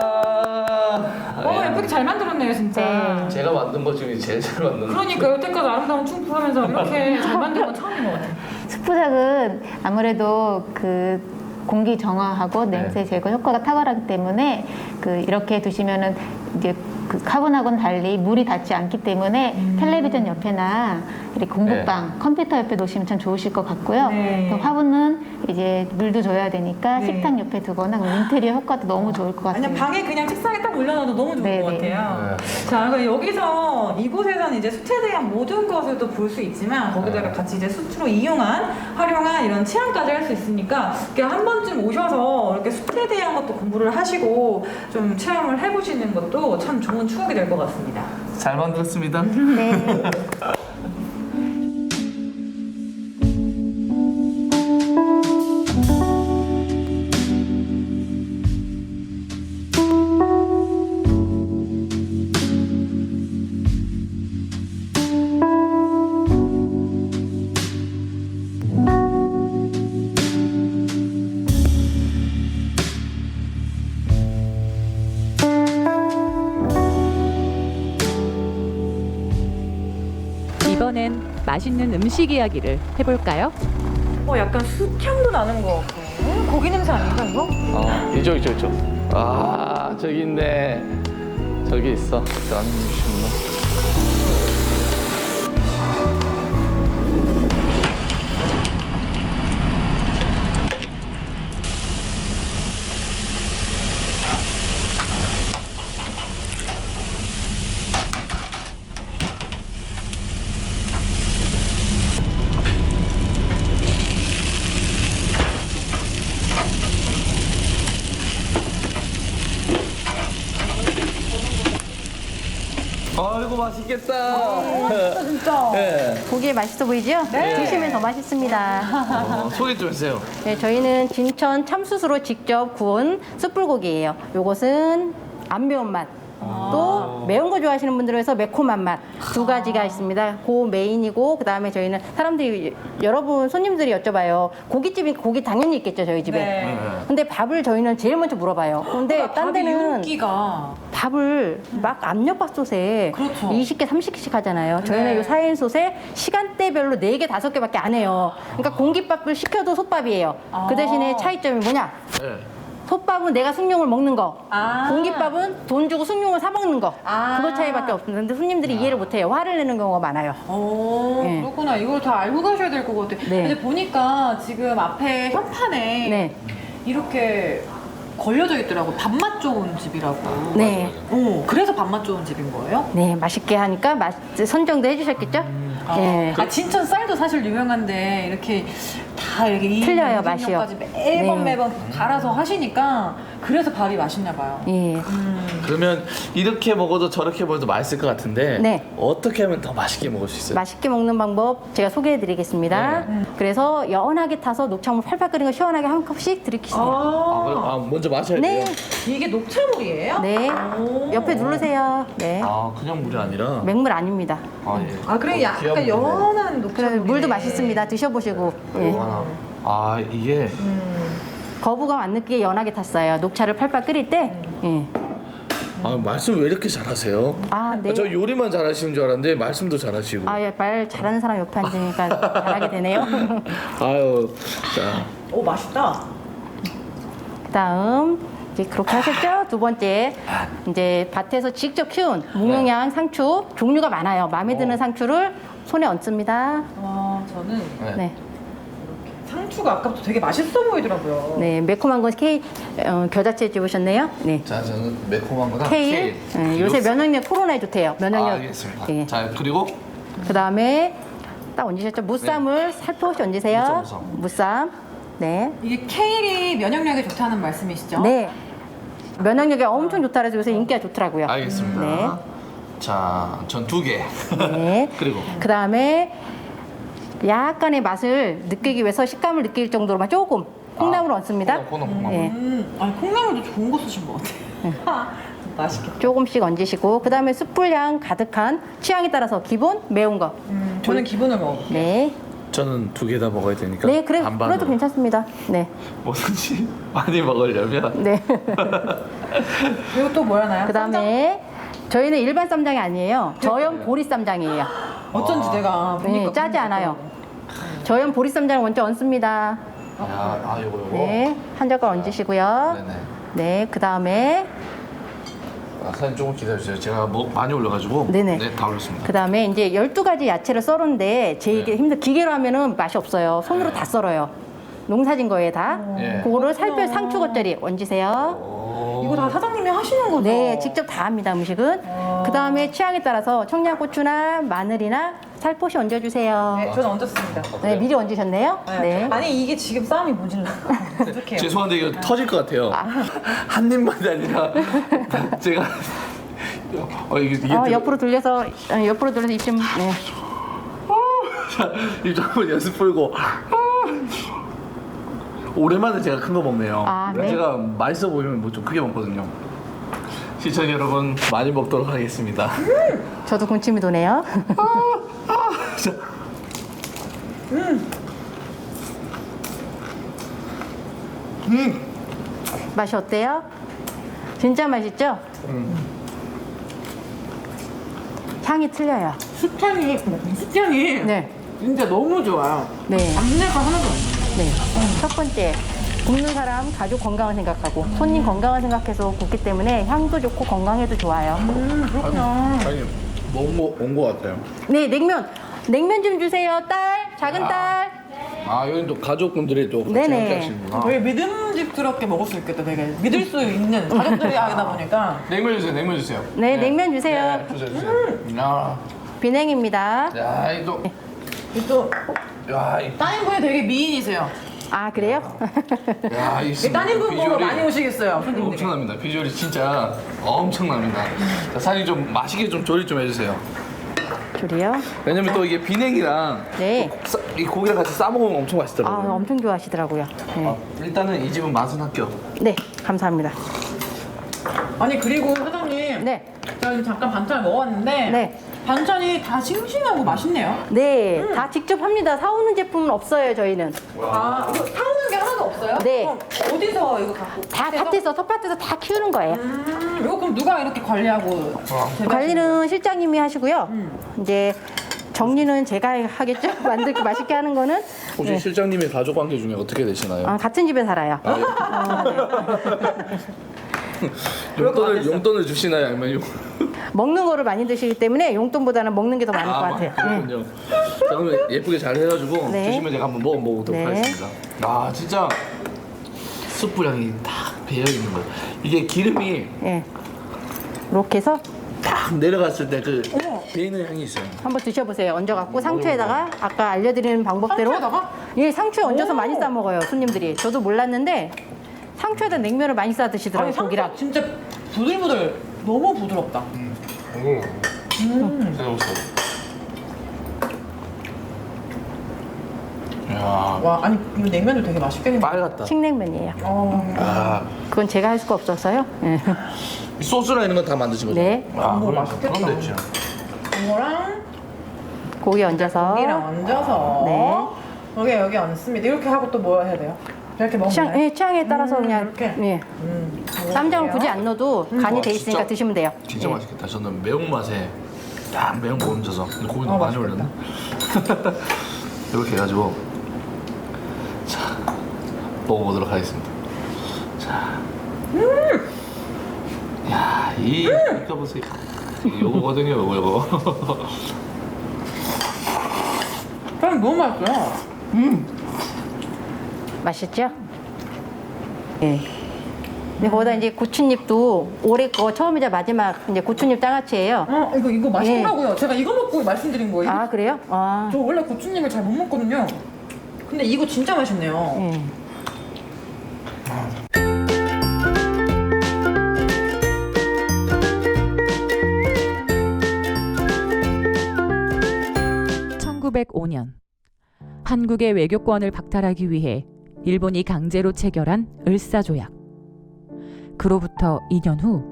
예쁘게 잘 만들었네요, 진짜. 제가 만든 것 중에 제일 잘 만든 거. 그러니까 여태까지 아름다운 춤 부르면서 이렇게 잘 만든 건 처음인 것 같아요. 숯부작은 아무래도 그 공기 정화하고 냄새 제거 효과가 탁월하기 때문에 그 이렇게 두시면은 이제 그 카본하고는 달리 물이 닿지 않기 때문에 텔레비전 옆에나 이렇게 공부방, 컴퓨터 옆에 놓으시면 참 좋으실 것 같고요. 네. 또 화분은 이제 물도 줘야 되니까 네. 식탁 옆에 두거나 그럼 인테리어 효과도 너무 좋을 것 같아요. 그냥 방에 그냥 책상에 딱 올려놔도 너무 좋을 네네. 것 같아요. 자, 그럼 여기서 이곳에서는 이제 숯에 대한 모든 것을 또 볼 수 있지만 거기다가 같이 이제 숯으로 활용한 이런 체험까지 할 수 있으니까 그냥 한 번쯤 오셔서 이렇게 숯에 대한 것도 공부를 하시고 좀 체험을 해보시는 것도 참 좋은 추억이 될 것 같습니다. 잘 만들었습니다. 네. 맛있는 음식 이야기를 해볼까요? 약간 숯향도 나는 것 같고. 고기 냄새 아닌가 이거? 이쪽. 아, 저기 있네. 저기 있어. 짠. 아이고, 맛있겠다. 진짜. 네. 고기 맛있어 보이죠? 네. 드시면 더 맛있습니다. 소개 좀 해주세요. 네, 저희는 진천 참숯으로 직접 구운 숯불고기예요. 요것은 안 매운 맛. 또 매운 거 좋아하시는 분들을 위해서 매콤한 맛 두 가지가 있습니다. 그 메인이고 그다음에 저희는 사람들이 여러분 손님들이 여쭤봐요. 고깃집이 고기 당연히 있겠죠 저희 집에. 네. 근데 밥을 저희는 제일 먼저 물어봐요. 근데 딴 데는 윤기가. 밥을 막 압력밥솥에 그렇죠. 20개, 30개씩 하잖아요. 저희는 네. 이 4인솥에 시간대별로 4개, 5개밖에 안 해요. 그러니까 공깃밥을 시켜도 솥밥이에요. 그 대신에 차이점이 뭐냐? 네. 솥밥은 내가 숭늉을 먹는 거. 아. 공깃밥은 돈 주고 숭늉을 사 먹는 거. 아. 그거 차이밖에 없습니다. 근데 손님들이 이해를 못 해요. 화를 내는 경우가 많아요. 네. 그렇구나. 이걸 다 알고 가셔야 될 것 같아요. 네. 근데 보니까 지금 앞에 현판에 네. 이렇게 걸려져 있더라고. 밥맛 좋은 집이라고. 네. 그래서 밥맛 좋은 집인 거예요? 네, 맛있게 하니까 선정도 해주셨겠죠? 네. 진천 쌀도 사실 유명한데 이렇게 다 이렇게 틀려요, 맛이요. 까지 매번 네. 매번 갈아서 하시니까 그래서 밥이 맛있나 봐요. 예. 그러면 이렇게 먹어도 저렇게 먹어도 맛있을 것 같은데 네. 어떻게 하면 더 맛있게 먹을 수 있어요? 맛있게 먹는 방법 제가 소개해 드리겠습니다. 그래서 연하게 타서 녹차물 팔팔 끓인 거 시원하게 한 컵씩 들이키세요. 그럼 먼저 마셔야 네. 돼요? 이게 녹차물이에요? 네. 오. 옆에 누르세요. 네. 그냥 물이 아니라 맹물 아닙니다. 예. 그래 약간 귀한 연한 그래 녹차물. 물도 맛있습니다. 드셔보시고. 예. 이게 거부감 안 느끼게 연하게 탔어요. 녹차를 팔팔 끓일 때. 예. 말씀 왜 이렇게 잘하세요? 아, 네. 저 요리만 잘하시는 줄 알았는데 말씀도 잘하시고. 예, 말 잘하는 사람 옆에 앉으니까 잘하게 되네요. 아유, 자. 오 맛있다. 그다음 이제 그렇게 하셨죠? 두 번째 이제 밭에서 직접 키운 무농약 상추 종류가 많아요. 마음에 드는 상추를 손에 얹습니다. 저는 네. 상추가 아까부터 되게 맛있어 보이더라고요. 네, 매콤한 건 겨자채 집으셨네요. 네. 자, 저는 매콤한 거다. 케일. 네, 요새 면역력 코로나에 좋대요. 면역력. 알겠습니다. 예. 자, 그리고 그다음에 딱 얹으셨죠? 무쌈을 살포시 얹으세요. 무쌈. 네. 이게 케일이 면역력에 좋다는 말씀이시죠? 네. 면역력이 엄청 좋다 그래서 요새 인기가 좋더라고요. 알겠습니다. 네. 자, 전 2개. 네. 그리고 그다음에 약간의 맛을 느끼기 위해서 식감을 느낄 정도로만 조금 콩나물을 얹습니다. 콩나물. 네. 아니 콩나물도 좋은 거 쓰신 것 같아요. 맛있겠다. 조금씩 얹으시고 그다음에 숯불향 가득한 취향에 따라서 기본 매운 거. 저는 기본을 먹어요. 네. 저는 2개 다 먹어야 되니까. 네, 그래 반반으로. 그래도 괜찮습니다. 네. 뭐든지 많이 먹으려면. 네. 그리고 또 뭘 하나요? 그다음에 저희는 일반 쌈장이 아니에요. 저염 보리 쌈장이에요. 어쩐지 내가 네, 보니까 짜지 않아요. 저염 보리 쌈장을 먼저 얹습니다. 요거. 네. 한 젓갈 얹으시고요. 네네. 네. 그다음에 사장님 조금 기다려주세요. 제가 많이 올려가지고. 네네. 네, 다 올렸습니다. 그다음에 이제 12가지 야채를 썰었는데 제게 네. 힘들 기계로 하면은 맛이 없어요. 손으로 다 썰어요. 농사진 거에 다. 예. 그거를 살뼈 상추 겉절이 얹으세요. 이거 다 사장님이 하시는 거죠? 네, 직접 다 합니다, 음식은. 그다음에 취향에 따라서 청양고추나 마늘이나 살포시 얹어주세요. 네, 저는 얹었습니다. 네, 미리 얹으셨네요. 네. 아니 이게 지금 싸움이 모질라. 부족해요. 죄송한데 이거 터질 것 같아요. 한 입만이 아니라 제가 이게 옆으로 돌려서 입 좀. 네. 이거 한번 연습 풀고 오랜만에 제가 큰 거 먹네요. 네. 제가 맛있어 보이면 뭐 좀 크게 먹거든요. 시청자 여러분 많이 먹도록 하겠습니다. 저도 군침이 도네요. 자. 맛이 어때요? 진짜 맛있죠? 향이 틀려요. 숯향이 네. 진짜 너무 좋아요. 네. 잡내가 하나도 없어요. 네. 첫 번째, 굽는 사람 가족 건강을 생각하고 손님 건강을 생각해서 굽기 때문에 향도 좋고 건강에도 좋아요. 그렇구나. 아니 온거 같아요. 네, 냉면 좀 주세요. 딸, 작은 딸. 아 여기 또 가족분들이 또 같이 네네. 함께 하시는구나. 되게 믿음직스럽게 먹을 수 있겠다. 되게 믿을 수 있는 가족들이 하다 보니까. 냉면 주세요. 냉면 주세요. 네, 냉면 주세요. 네, 주세요. 비냉입니다. 야, 이거 또 야, 이 따님분이 되게 미인이세요. 아, 그래요? 야, 이 따님분 보러 많이 오시겠어요, 손님들이. 엄청납니다. 비주얼이 진짜 엄청납니다. 자, 사장님 좀 맛있게 좀 조리 좀 해주세요. 줄이요? 왜냐면 또 이게 비냉이랑 네. 이 고기랑 같이 싸 먹으면 엄청 아, 맛있더라고요. 엄청 좋아하시더라고요. 네. 일단은 이 집은 맛은 합격. 네, 감사합니다. 아니 그리고 사장님, 네. 제가 지금 잠깐 반찬을 먹어봤는데 네. 반찬이 다 싱싱하고 맛있네요. 네, 다 직접 합니다. 사오는 제품은 없어요, 저희는. 아, 이거 사오는 게 하나도 없어요? 네. 그럼 어디서 이거 갖고? 다 밭에서, 텃밭에서 다 키우는 거예요. 이거 그럼 누가 이렇게 관리하고? 관리는 실장님이 하시고요. 이제 정리는 제가 하겠죠. 만들고 맛있게 하는 거는. 혹시 네. 실장님의 가족 관계 중에 어떻게 되시나요? 아, 같은 집에 살아요. 용돈을 주시나요? 아니면 먹는 거를 많이 드시기 때문에 용돈보다는 먹는 게 더 많을 것 같아요. 네. 그렇군요. 자, 그러면 예쁘게 잘 해가지고 네. 주시면 제가 한번 먹어보도록 네. 하겠습니다. 아 진짜 숯불 향이 딱 배어 있는 거예요. 이게 기름이 네. 이렇게 해서 딱 내려갔을 때 그 배이는 향이 있어요. 한번 드셔보세요. 얹어갖고 상추에다가 아까 알려드리는 방법대로. 상추에다가? 예, 상추에 얹어서 오. 많이 싸 먹어요, 손님들이. 저도 몰랐는데 상추에다 냉면을 많이 싸 드시더라고요, 아니 고기랑. 진짜 부들부들 너무 부드럽다. 야 와, 아니 이 냉면도 되게 맛있게 생겼다. 빨갛다. 칡냉면이에요. 아, 그건 제가 할 수가 없어서요. 예. 이 소스나 이런 건 다 만드신 거죠? 네. 아, 어머, 그럼 맛있겠다. 그럼 됐죠. 이거랑 고기 얹어서. 고기랑 얹어서 네. 여기 얹습니다. 이렇게 하고 또 뭐 해야 돼요? 이렇게 먹으면 취향, 돼요? 예, 취향에 따라서 그냥. 이렇게? 예. 쌈장을 굳이 안 넣어도 간이 와, 돼 있으니까 진짜? 드시면 돼요. 진짜 예. 맛있겠다. 저는 매운맛에 딱 매운 거 얹어서 근데 고기 너무 많이 맛있겠다. 올렸네. 이렇게 해가지고 자 먹어보도록 하겠습니다. 자, 야, 이거 보세요. 요거거든요, 요거. 그럼 너무 맛있어요. 맛있죠? 예. 근데 거기다 이제 고추잎도 올해 거 처음이자 마지막 이제 고추잎 장아찌예요. 이거 맛있더라고요. 제가 이거 먹고 말씀드린 거예요. 아, 그래요? 아. 저 원래 고추잎을 잘 못 먹거든요. 근데 이거 진짜 맛있네요. 예. (1905년) 한국의 외교권을 박탈하기 위해 일본이 강제로 체결한 을사조약. 그로부터 2년 후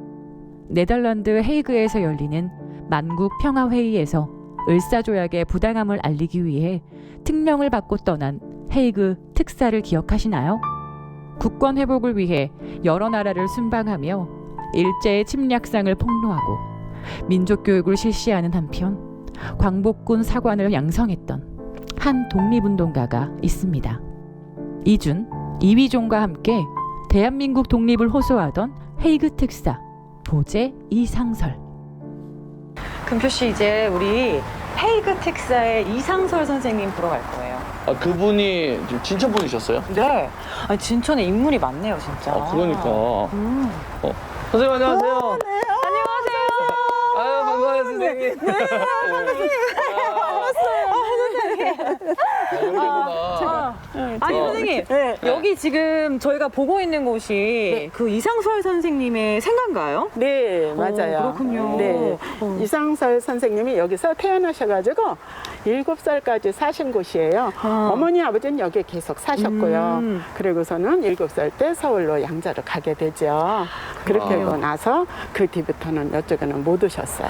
네덜란드 헤이그에서 열리는 만국 평화회의에서 을사조약의 부당함을 알리기 위해 특명을 받고 떠난 헤이그 특사를 기억하시나요? 국권 회복을 위해 여러 나라를 순방하며 일제의 침략상을 폭로하고 민족교육을 실시하는 한편 광복군 사관을 양성했던 한 독립운동가가 있습니다. 이준, 이휘종과 함께 대한민국 독립을 호소하던 헤이그 특사 보제 이상설. 금표 씨, 이제 우리 헤이그 특사의 이상설 선생님 보러 갈 거예요. 아, 그분이 지금 진천 분이셨어요? 네. 아니, 진천에 인물이 많네요, 진짜. 아, 그러니까. 선생님 안녕하세요. 안녕하세요. 아유, 반가워요, 선생님. 네, 아니, 선생님. 여기 지금 저희가 보고 있는 곳이 그 이상설 선생님의 생가인가요? 네, 맞아요. 그렇군요. 네. 이상설 선생님이 여기서 태어나셔가지고 7살까지 사신 곳이에요. 어머니, 아버지는 여기 계속 사셨고요. 그리고서는 7살 때 서울로 양자로 가게 되죠. 그렇게 하고 나서 그 뒤부터는 이쪽에는 못 오셨어요.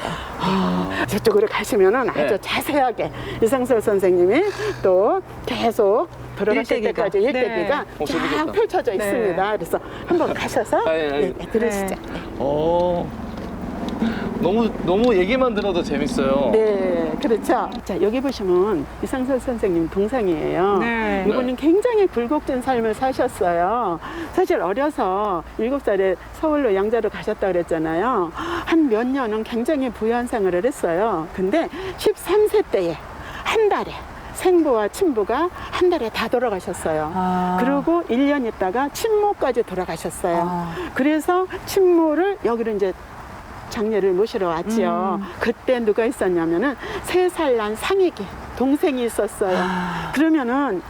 저쪽으로 가시면은 아주 자세하게 이상설 선생님이 또 계속 돌아가실 일대기가. 때까지 일대기가 네. 쫙 펼쳐져 있습니다. 그래서 한번 가셔서 네. 들으시죠. 너무 얘기만 들어도 재밌어요. 네, 그렇죠. 자, 여기 보시면 이상설 선생님 동상이에요. 네. 이분은 굉장히 굴곡진 삶을 사셨어요. 사실 어려서 7살에 서울로 양자로 가셨다 그랬잖아요. 한 몇 년은 굉장히 부유한 생활을 했어요. 근데 13세 때에 한 달에 생부와 친부가 한 달에 다 돌아가셨어요. 그리고 1년 있다가 친모까지 돌아가셨어요. 그래서 친모를 여기로 이제 장례를 모시러 왔지요. 그때 누가 있었냐면은 3살 난 상익이 동생이 있었어요. 그러면은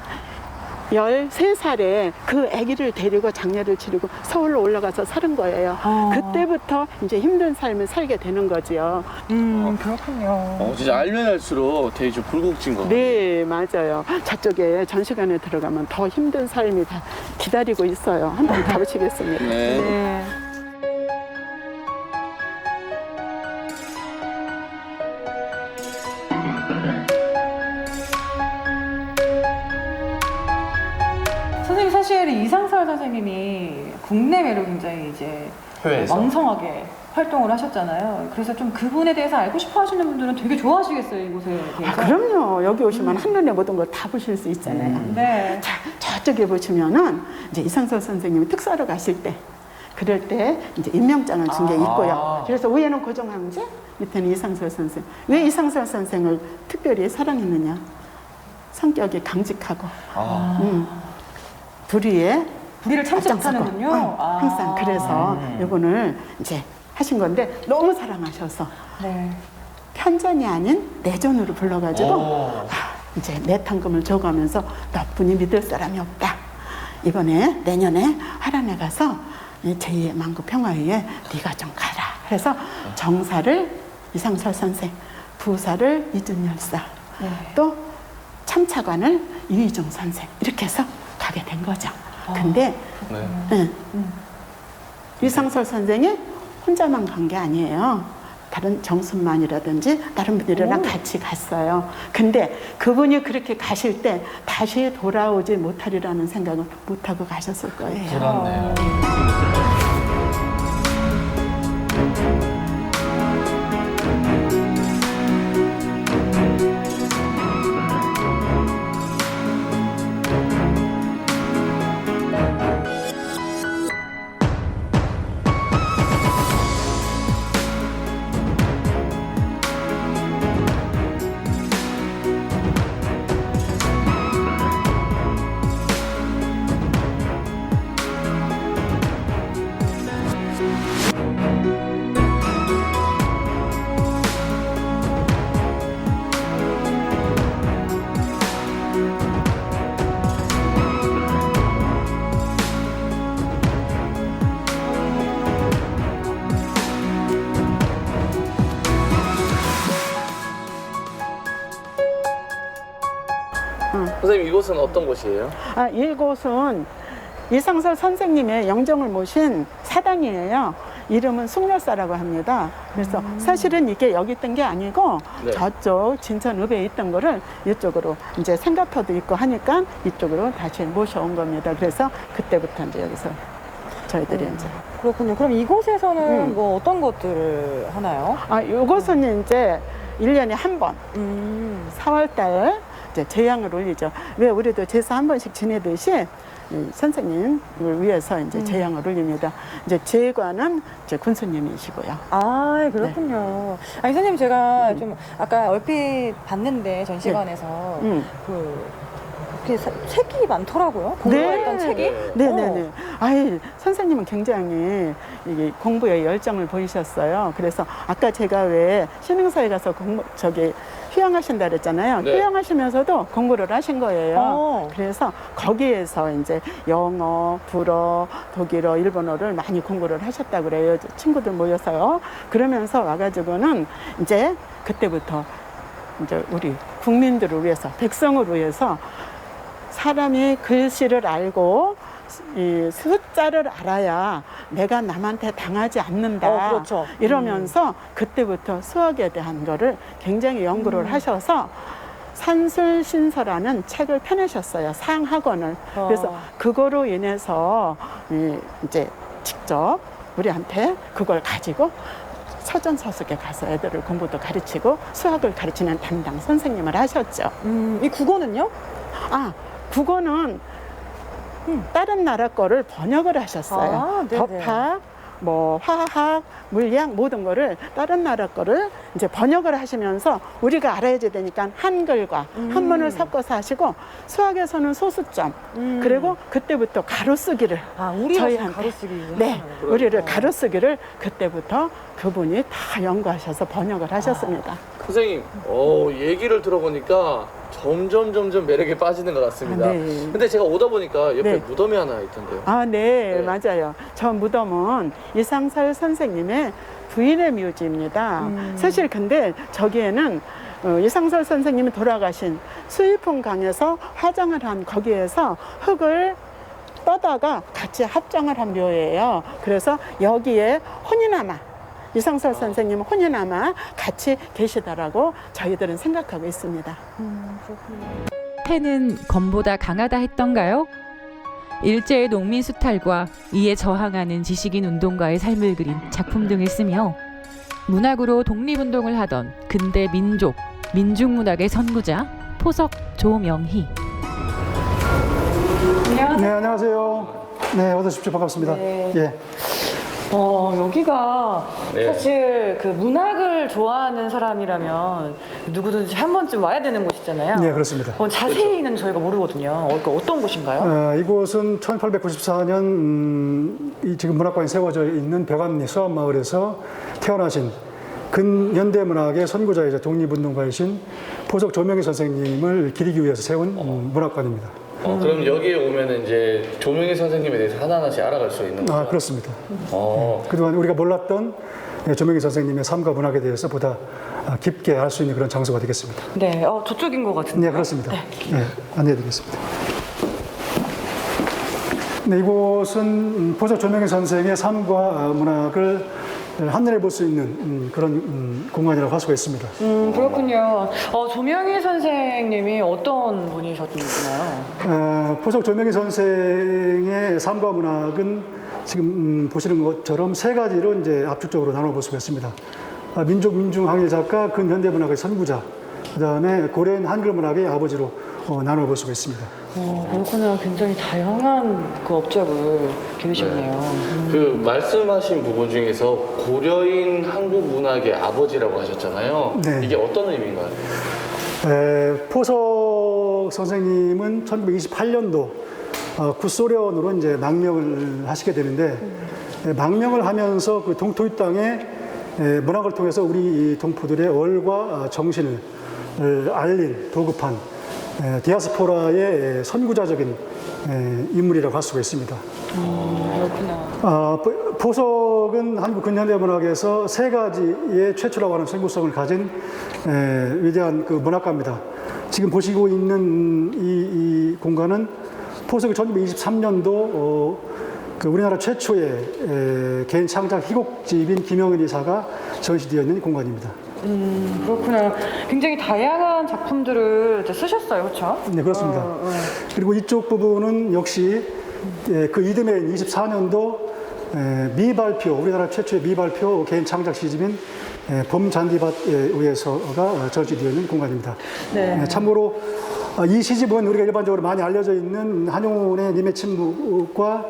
13살에 그 아기를 데리고 장례를 치르고 서울로 올라가서 사는 거예요. 그때부터 이제 힘든 삶을 살게 되는 거지요. 그렇군요. 진짜 알면 알수록 되게 좀 굴곡진 거 같아요. 네, 맞아요. 저쪽에 전시관에 들어가면 더 힘든 삶이 다 기다리고 있어요. 한번 가보시겠습니다. 네. 네. 선생님 사실 이상설 선생님이 국내외로 굉장히 이제 해외에서. 왕성하게 활동을 하셨잖아요. 그래서 좀 그분에 대해서 알고 싶어 하시는 분들은 되게 좋아하시겠어요, 이곳에 대해서. 그럼요. 여기 오시면 한눈에 모든 걸 다 보실 수 있잖아요. 네. 자, 저쪽에 보시면은 이제 이상설 선생님이 특사로 가실 때, 그럴 때 이제 임명장을 준 게 있고요. 그래서 위에는 고종황제, 밑에는 이상설 선생. 왜 이상설 선생을 특별히 사랑했느냐? 성격이 강직하고, 불의를 참지 못하는군요. 항상 그래서 이분을 이제 하신 건데 너무 사랑하셔서 네. 편전이 아닌 내전으로 불러가지고 이제 내탕금을 줘가면서 너뿐이 믿을 사람이 없다. 이번에 내년에 하란에 가서 제2의 만국 평화회에 네가 좀 가라. 그래서 정사를 이상설 선생, 부사를 이준열사, 또 참차관을 유희종 선생 이렇게 해서 가게 된 거죠. 근데 이상설 선생이 혼자만 간 게 아니에요. 다른 정순만이라든지 다른 분들이랑 같이 갔어요. 근데 그분이 그렇게 가실 때 다시 돌아오지 못하리라는 생각을 못하고 가셨을 거예요. 그렇네요. 선생님 이곳은 어떤 곳이에요? 이곳은 이상설 선생님의 영정을 모신 사당이에요. 이름은 숭렬사라고 합니다. 그래서 사실은 이게 여기 있던 게 아니고 저쪽 진천읍에 있던 거를 이쪽으로 이제 생가터도 있고 하니까 이쪽으로 다시 모셔온 겁니다. 그래서 그때부터 이제 여기서 저희들이 이제. 그렇군요. 그럼 이곳에서는 뭐 어떤 것들을 하나요? 이곳은 이제 1년에 한 번, 4월달 이제 제양을 올리죠. 왜 우리도 제사 한 번씩 지내듯이 선생님을 위해서 이제 제양을 올립니다. 이제 제관은 이제 군수님이시고요. 그렇군요. 아니 선생님 제가 좀 아까 얼핏 봤는데 전시관에서 책이 많더라고요. 공부했던 책이. 네네네. 선생님은 굉장히 이게 공부에 열정을 보이셨어요. 그래서 아까 제가 왜 신흥사에 가서 휴양하신다 그랬잖아요. 휴양하시면서도 공부를 하신 거예요. 그래서 거기에서 이제 영어, 불어, 독일어, 일본어를 많이 공부를 하셨다고 그래요. 친구들 모여서요. 그러면서 와가지고는 이제 그때부터 이제 우리 국민들을 위해서, 백성을 위해서 사람이 글씨를 알고 이 숫자를 알아야 내가 남한테 당하지 않는다. 이러면서 그때부터 수학에 대한 거를 굉장히 연구를 하셔서 산술신서라는 책을 펴내셨어요. 상학원을. 그래서 그거로 인해서 이제 직접 우리한테 그걸 가지고 서전서숙에 가서 애들을 공부도 가르치고 수학을 가르치는 담당 선생님을 하셨죠. 이 국어는요? 아, 국어는 다른 나라 거를 번역을 하셨어요. 아, 네네. 법학, 뭐 화학, 물리학 모든 거를 다른 나라 거를 이제 번역을 하시면서 우리가 알아야 되니까 한글과 한문을 섞어서 하시고 수학에서는 소수점 그리고 그때부터 가로쓰기를 우리가 가로쓰기 네, 우리를 가로쓰기를 그때부터 그분이 다 연구하셔서 번역을 하셨습니다. 선생님, 얘기를 들어보니까 점점 매력에 빠지는 것 같습니다. 네. 근데 제가 오다 보니까 옆에 네. 무덤이 하나 있던데요. 아, 네, 네. 맞아요. 저 무덤은 이상설 선생님의 부인의 묘지입니다. 사실 근데 저기에는 이상설 선생님이 돌아가신 수의풍 강에서 화장을 한 거기에서 흙을 떠다가 같이 합장을 한 묘예요. 그래서 여기에 혼이나마 이상설 선생님 혼이나마 같이 계시다라고 저희들은 생각하고 있습니다. 패는 검보다 강하다 했던가요? 일제의 농민 수탈과 이에 저항하는 지식인 운동가의 삶을 그린 작품 등을 쓰며 문학으로 독립운동을 하던 근대 민족, 민중문학의 선구자 포석 조명희. 안녕하세요. 네, 안녕하세요. 네, 어서 오십시오. 반갑습니다. 네. 예. 여기가 네. 사실 그 문학을 좋아하는 사람이라면 누구든지 한 번쯤 와야 되는 곳이잖아요. 네, 그렇습니다. 자세히는 저희가 모르거든요. 어떤 곳인가요? 이곳은 1894년 이 지금 문학관이 세워져 있는 벽암리 수암마을에서 태어나신 근현대 문학의 선구자이자 독립운동가이신 포석 조명희 선생님을 기리기 위해서 세운 문학관입니다. 그럼 여기에 오면은 이제 조명희 선생님에 대해서 하나하나씩 알아갈 수 있는 거죠? 아, 그렇습니다. 그동안 우리가 몰랐던 조명희 선생님의 삶과 문학에 대해서 보다 깊게 알 수 있는 그런 장소가 되겠습니다. 네, 저쪽인 것 같은데. 네, 그렇습니다. 네, 안내해드리겠습니다. 네, 이곳은 포석 조명희 선생의 삶과 문학을 한눈에 볼 수 있는 그런 공간이라고 할 수가 있습니다. 그렇군요. 조명희 선생님이 어떤 분이셨나요? 포석 조명희 선생의 삶과 문학은 지금 보시는 것처럼 세 가지로 이제 압축적으로 나눠볼 수가 있습니다. 민족 민중항일 작가, 근현대 문학의 선구자, 그 다음에 고려인 한글 문학의 아버지로 나눠볼 수가 있습니다. 그렇구나. 굉장히 다양한 그 업적을 기르셨네요. 그 말씀하신 부분 중에서 고려인 한국 문학의 아버지라고 하셨잖아요. 네. 이게 어떤 의미인가요? 포석 선생님은 1928년도 구소련으로 이제 망명을 하시게 되는데 망명을 하면서 그 동토 땅에 문학을 통해서 우리 동포들의 얼과 정신을 알린 도급한 디아스포라의 선구자적인 인물이라고 할 수가 있습니다. 그렇구나. 포석은 한국 근현대 문학에서 세 가지의 최초라고 하는 선구성을 가진 위대한 그 문학가입니다. 지금 보시고 있는 이 공간은 포석이 1923년도 그 우리나라 최초의 개인 창작 희곡집인 김영일 이사가 전시되어 있는 공간입니다. 그렇구나. 굉장히 다양한 작품들을 이제 쓰셨어요, 그렇죠? 네, 그렇습니다. 그리고 이쪽 부분은 역시 그 이듬해인 24년도 미발표, 우리나라 최초의 미발표 개인 창작 시집인 봄잔디밭에 의해서가 전시되어 있는 공간입니다. 네. 참고로 이 시집은 우리가 일반적으로 많이 알려져 있는 한용운의 님의 침묵과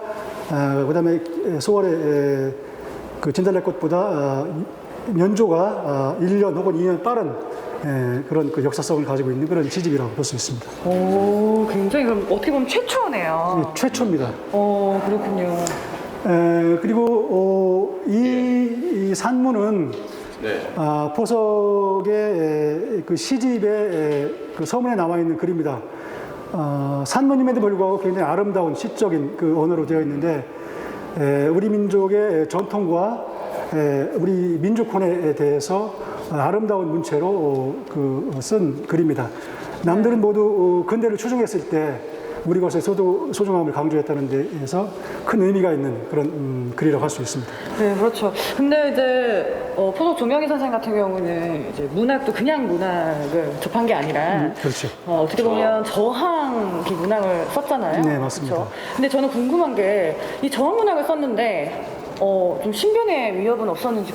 그다음에 소월의 그 진달래꽃보다 연조가 1년 혹은 2년 빠른 그런 그 역사성을 가지고 있는 그런 시집이라고 볼 수 있습니다. 굉장히 그럼 어떻게 보면 최초네요. 최초입니다. 그렇군요. 그리고 이 산문은 네. 포석의 그 시집의 그 서문에 나와 있는 글입니다. 산문임에도 불구하고 굉장히 아름다운 시적인 그 언어로 되어 있는데 우리 민족의 전통과 우리 민족혼에 대해서 아름다운 문체로 쓴 글입니다. 남들은 모두 근대를 추종했을 때 우리 것의 소중함을 강조했다는 데에서 큰 의미가 있는 그런 글이라고 할 수 있습니다. 네, 그렇죠. 근데 이제 포석 조명희 선생 같은 경우는 이제 문학도 그냥 문학을 접한 게 아니라 그렇죠. 어떻게 보면 저항 문학을 썼잖아요. 네, 맞습니다. 그렇죠? 근데 저는 궁금한 게 이 저항 문학을 썼는데 좀 신변의 위협은 없었는지.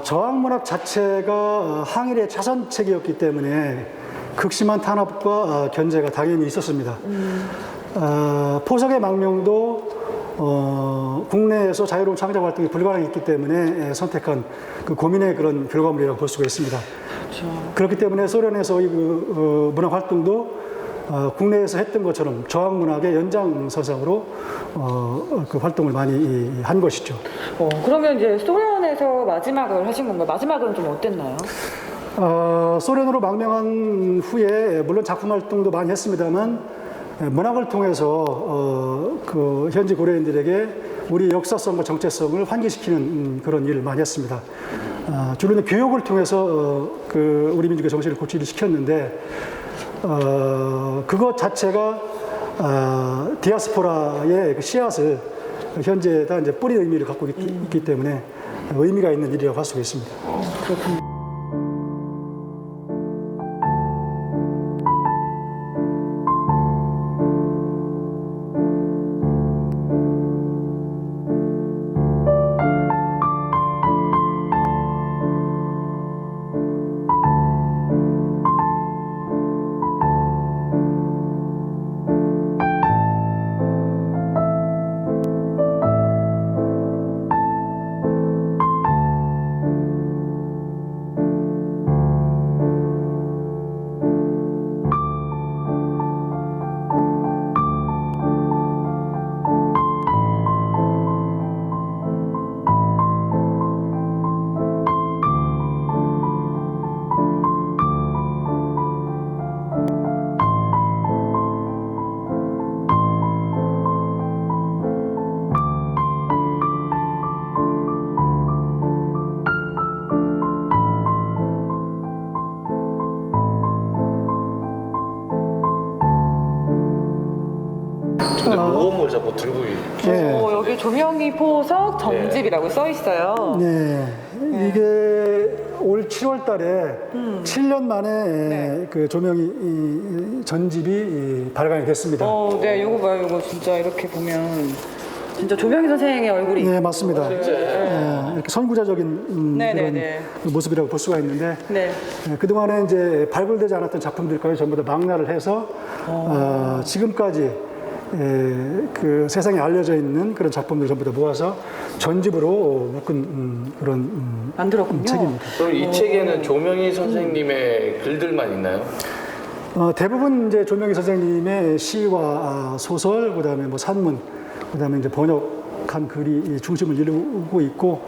저항문학 자체가 항일의 자선책이었기 때문에 극심한 탄압과 견제가 당연히 있었습니다. 포석의 망명도 국내에서 자유로운 창작 활동이 불가능했기 때문에 선택한 그 고민의 그런 결과물이라고 볼 수가 있습니다. 그렇기 때문에 소련에서의 그 문학 활동도 국내에서 했던 것처럼 저항 문학의 연장선상으로 그 활동을 많이 한 것이죠. 그러면 이제 소련에서 마지막을 하신 건가요? 마지막은 좀 어땠나요? 소련으로 망명한 후에 물론 작품 활동도 많이 했습니다만 문학을 통해서 그 현지 고려인들에게 우리 역사성과 정체성을 환기시키는 그런 일을 많이 했습니다. 주로는 교육을 통해서 그 우리 민족의 정신을 고취를 시켰는데 그것 자체가 디아스포라의 그 씨앗을 현재에다 이제 뿌리는 의미를 갖고 있기 때문에 의미가 있는 일이라고 할 수가 있습니다. 그렇군요. 근데 무거운 걸 자꾸 들고 여기 조명희 포석 정집이라고 써 있어요. 네. 이게 올 7월 달에 7년 만에 그 조명희 이 전집이 발간이 됐습니다. 네, 이거 봐요. 이거 진짜 이렇게 보면 진짜 조명희 선생의 얼굴이. 네, 맞습니다. 네, 이렇게 선구자적인 그런 모습이라고 볼 수가 있는데 그동안에 이제 발굴되지 않았던 작품들까지 전부 다 망라를 해서 지금까지 그 세상에 알려져 있는 그런 작품들 전부 다 모아서 전집으로 묶은 그런 만들었군요. 책입니다. 그럼 이 책에는 조명희 선생님의 글들만 있나요? 대부분 이제 조명희 선생님의 시와 소설, 그다음에 뭐 산문, 그다음에 이제 번역한 글이 중심을 이루고 있고,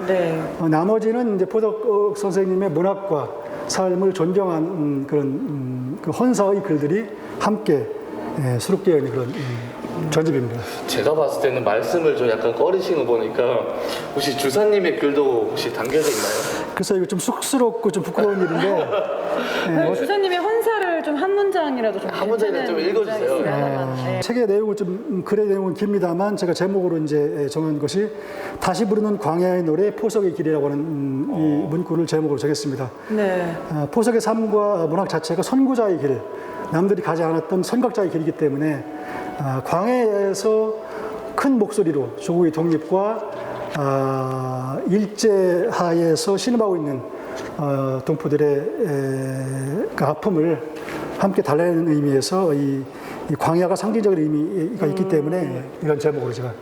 나머지는 이제 포덕 선생님의 문학과 삶을 존경한 그런 그 헌사의 글들이 함께 수록되어 있는 그런 전집입니다. 제가 봤을 때는 말씀을 좀 약간 꺼리시는 거 보니까 혹시 주사님의 글도 혹시 담겨져 있나요? 그래서 이거 좀 쑥스럽고 좀 부끄러운 일인데 주사님의 헌사를 좀 한 문장이라도 좀 한 문장이라도 좀 읽어주세요. 책의 내용은 좀 글의 내용은 깁니다만 제가 제목으로 이제 정한 것이 다시 부르는 광야의 노래 포석의 길이라고 하는 이 문구를 제목으로 정했습니다. 포석의 삶과 문학 자체가 선구자의 길, 남들이 가지 않았던 선각자의 길이기 때문에 광해에서 큰 목소리로 조국의 독립과 일제하에서 신음하고 있는 동포들의 그 아픔을 함께 달래는 의미에서 이 광야가 상징적인 의미가 있기 때문에 이런 제목으로 제가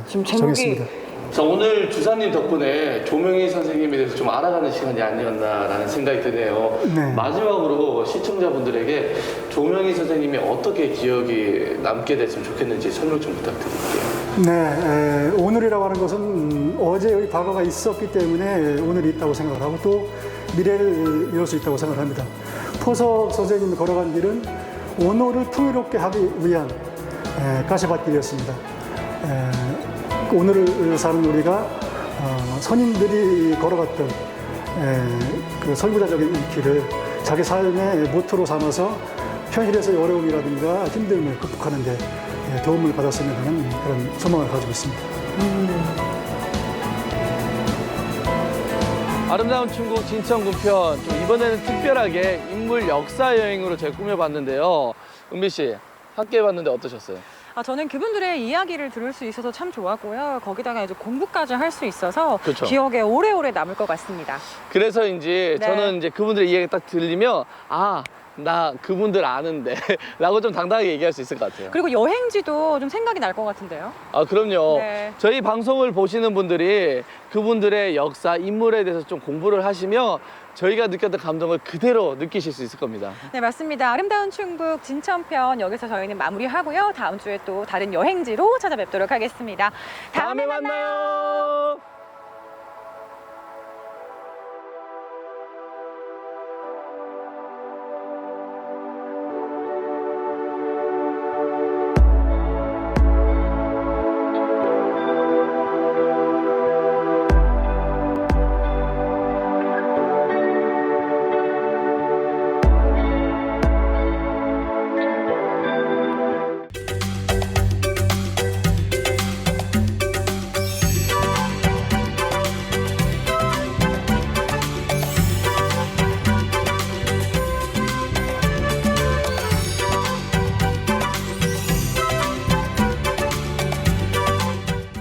지금 제목이 정했습니다. 자, 오늘 주사님 덕분에 조명희 선생님에 대해서 좀 알아가는 시간이 아니었나라는 생각이 드네요. 마지막으로 시청자분들에게 조명희 선생님이 어떻게 기억이 남게 됐으면 좋겠는지 설명 좀 부탁드릴게요. 오늘이라고 하는 것은 어제의 과거가 있었기 때문에 오늘이 있다고 생각을 하고 또 미래를 이룰 수 있다고 생각을 합니다. 포석 선생님이 걸어간 길은 오늘을 풍요롭게 하기 위한 가시밭길이었습니다. 오늘을 사는 우리가 선인들이 걸어갔던 그 선구자적인 이 길을 자기 삶의 모토로 삼아서 현실에서의 어려움이라든가 힘듦을 극복하는 데 도움을 받았으면 하는 그런 소망을 가지고 있습니다. 아름다운 충북 진천군편, 이번에는 특별하게 인물 역사 여행으로 제가 꾸며봤는데요. 은비 씨, 함께 해봤는데 어떠셨어요? 저는 그분들의 이야기를 들을 수 있어서 참 좋았고요. 거기다가 이제 공부까지 할 수 있어서 그쵸. 기억에 오래오래 남을 것 같습니다. 그래서 이제 네. 저는 이제 그분들의 이야기 딱 들리면 나 그분들 아는데 라고 좀 당당하게 얘기할 수 있을 것 같아요. 그리고 여행지도 좀 생각이 날 것 같은데요. 그럼요. 네. 저희 방송을 보시는 분들이 그분들의 역사, 인물에 대해서 좀 공부를 하시면 저희가 느꼈던 감동을 그대로 느끼실 수 있을 겁니다. 네, 맞습니다. 아름다운 충북 진천편 여기서 저희는 마무리하고요. 다음 주에 또 다른 여행지로 찾아뵙도록 하겠습니다. 다음에 만나요.